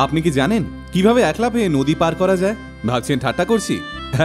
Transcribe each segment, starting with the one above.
আপনি কি জানেন কিভাবে এক লাফে নদী পার করা যায়? ভাবছেন ঠাট্টা করছি?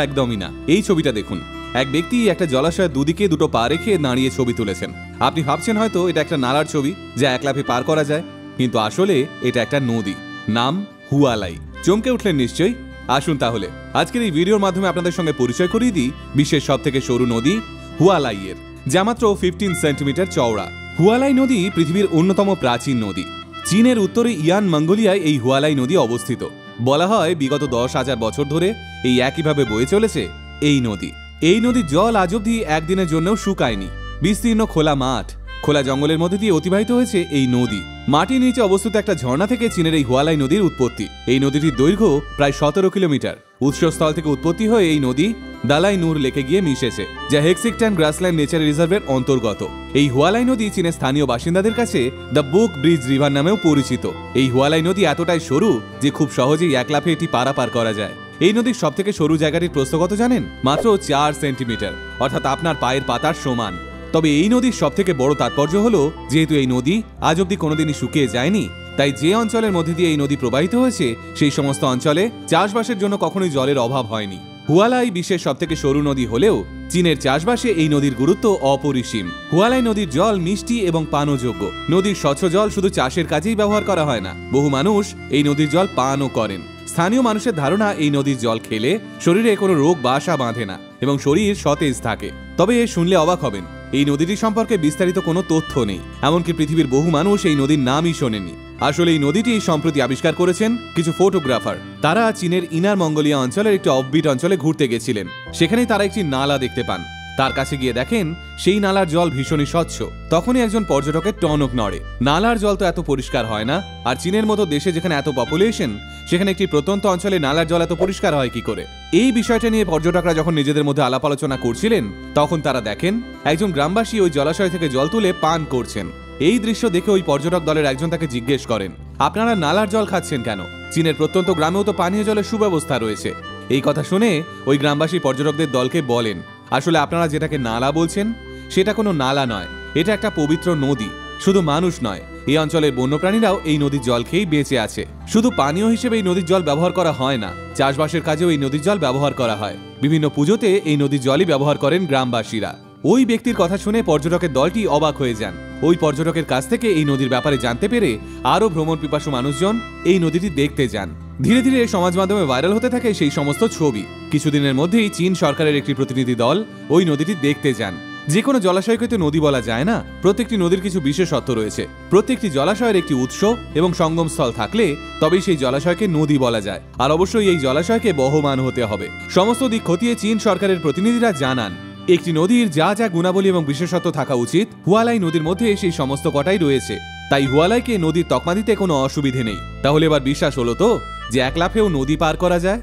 একদমই না। এই ছবিটা দেখুন। এক ব্যক্তি একটা জলাশয়ের দুদিকে দুটো পা রেখে দাঁড়িয়ে ছবি তুলেছেন। আপনি ভাবছেন হয়তো এটা একটা নালার ছবি যা এক লাফে পার করা যায়, কিন্তু আসলে এটা একটা নদী, নাম হুয়ালাই। চমকে উঠলেন নিশ্চয়ই? আসুন তাহলে আজকের এই ভিডিওর মাধ্যমে আপনাদের সঙ্গে পরিচয় করিয়ে দিই বিশ্বের সব থেকে সরু নদী হুয়ালাইয়ের, যা মাত্র 15 সেন্টিমিটার চওড়া। হুয়ালাই নদী পৃথিবীর অন্যতম প্রাচীন নদী। চীনের উত্তরে ইয়ান মঙ্গোলিয়ায় এই হুয়ালাই নদী অবস্থিত। বলা হয় বিগত 10,000 বছর ধরে এই একইভাবে বয়ে চলেছে এই নদী। এই নদীর জল আজ অবধি একদিনের জন্যও শুকায়নি। বিস্তীর্ণ খোলা মাঠ, খোলা জঙ্গলের মধ্যে দিয়ে অতিবাহিত হয়েছে এই নদী। মাটির নিচে অবস্থিত একটা ঝর্ণা থেকে চীনের এই হুয়ালাই নদীর উৎপত্তি। এই নদীটির দৈর্ঘ্য প্রায় 17 কিলোমিটার। উৎসস্থল থেকে উৎপত্তি হয়ে এই নদী দালাই নূর লেকে গিয়ে মিশেছে, যা হেক্সিংটন গ্রাসল্যান্ড নেচার রিজার্ভের অন্তর্গত। এই হুয়ালাই নদী চীনের স্থানীয় বাসিন্দাদের কাছে দ্য বুক ব্রিজ রিভার নামেও পরিচিত। এই হুয়ালাই নদী এতটাই সরু যে খুব সহজেই এক লাফে এটি পারাপার করা যায়। এই নদীর সব থেকে সরু জায়গাটির প্রস্থ কত জানেন? মাত্র 4 সেন্টিমিটার, অর্থাৎ আপনার পায়ের পাতার সমান। তবে এই নদীর সব থেকে বড় তাৎপর্য হলো, যেহেতু এই নদী আজ অব্দি কোনোদিনই শুকিয়ে যায়নি, তাই যে অঞ্চলের মধ্যে দিয়ে এই নদী প্রবাহিত হয়েছে সেই সমস্ত অঞ্চলে চাষবাসের জন্য কখনোই জলের অভাব হয়নি। হুয়ালাই বিশ্বের সব থেকে সরু নদী হলেও চীনের চাষবাসে এই নদীর গুরুত্ব অপরিসীম। হুয়ালাই নদীর জল মিষ্টি এবং পানযোগ্য। নদীর স্বচ্ছ জল শুধু চাষের কাজেই ব্যবহার করা হয় না, বহু মানুষ এই নদীর জল পানও করেন। স্থানীয় মানুষের ধারণা এই নদীর জল খেলে শরীরে কোনো রোগ বাসা বাঁধে না এবং শরীর সতেজ থাকে। তবে শুনলে অবাক হবেন, এই নদীটি সম্পর্কে বিস্তারিত কোনো তথ্য নেই। এমনকি পৃথিবীর বহু মানুষ এই নদীর নামই শোনেনি। আসলে এই নদীটি সম্প্রতি আবিষ্কার করেছেন কিছু ফটোগ্রাফার। তারা চীনের ইনার মঙ্গোলিয়া অঞ্চলের একটি অফবিট অঞ্চলে ঘুরতে গেছিলেন। সেখানেই তারা একটি নালা দেখতে পান। তার কাছে গিয়ে দেখেন সেই নালার জল ভীষণই স্বচ্ছ। তখনই একজন পর্যটকের টনক নড়ে। নালার জল তো এত পরিষ্কার হয় না, আর চীনের মতো দেশে যেখানে এত পপুলেশন, সেখানে একটি প্রত্যন্ত অঞ্চলে নালার জল এত পরিষ্কার হয় কি করে? এই বিষয়টা নিয়ে পর্যটকরা যখন নিজেদের মধ্যে আলাপ আলোচনা করছিলেন, তখন তারা দেখেন একজন গ্রামবাসী ওই জলাশয় থেকে জল তুলে পান করছেন। এই দৃশ্য দেখে ওই পর্যটক দলের একজন তাকে জিজ্ঞেস করেন, আপনারা নালার জল খাচ্ছেন কেন? চীনের প্রত্যন্ত গ্রামেও তো পানীয় জলের সুব্যবস্থা রয়েছে। এই কথা শুনে ওই গ্রামবাসী পর্যটকদের দলকে বলেন, আসলে আপনারা যেটাকে নালা বলছেন সেটা কোনো নালা নয়, এটা একটা পবিত্র নদী। শুধু মানুষ নয়, এই অঞ্চলের বন্যপ্রাণীরাও এই নদীর জল খেয়েই বেঁচে আছে। শুধু পানীয় হিসেবে এই নদীর জল ব্যবহার করা হয় না, চাষবাসের কাজেও এই নদীর জল ব্যবহার করা হয়। বিভিন্ন পুজোতে এই নদীর জলই ব্যবহার করেন গ্রামবাসীরা। ওই ব্যক্তির কথা শুনে পর্যটকের দলটি অবাক হয়ে যান। ওই পর্যটকের কাছ থেকে এই নদীর ব্যাপারে জানতে পেরে আরও ভ্রমণ পিপাসু মানুষজন এই নদীটি দেখতে যান। ধীরে ধীরে সমাজ মাধ্যমে ভাইরাল হতে থাকে সেই সমস্ত ছবি। কিছুদিনের মধ্যেই চীন সরকারের একটি প্রতিনিধি দল ওই নদীটি দেখতে যান। যে কোনো জলাশয়কে তো নদী বলা যায় না, প্রত্যেকটি নদীর কিছু বিশেষত্ব রয়েছে। প্রত্যেকটি জলাশয়ের একটি উৎস এবং সঙ্গমস্থল থাকলে তবেই সেই জলাশয়কে নদী বলা যায়। আর অবশ্যই এই জলাশয়কে বহমান হতে হবে। সমস্ত দিক খতিয়ে চীন সরকারের প্রতিনিধিরা জানান, একটি নদীর যা যা গুণাবলী এবং বিশেষত্ব থাকা উচিত, হুয়ালাই নদীর মধ্যে সেই সমস্ত কটাই রয়েছে। তাই হুয়ালাইকে নদীর তকমা দিতে কোনো অসুবিধে নেই। তাহলে এবার বিশ্বাস হলো তো যে এক লাফেও নদী পার করা যায়?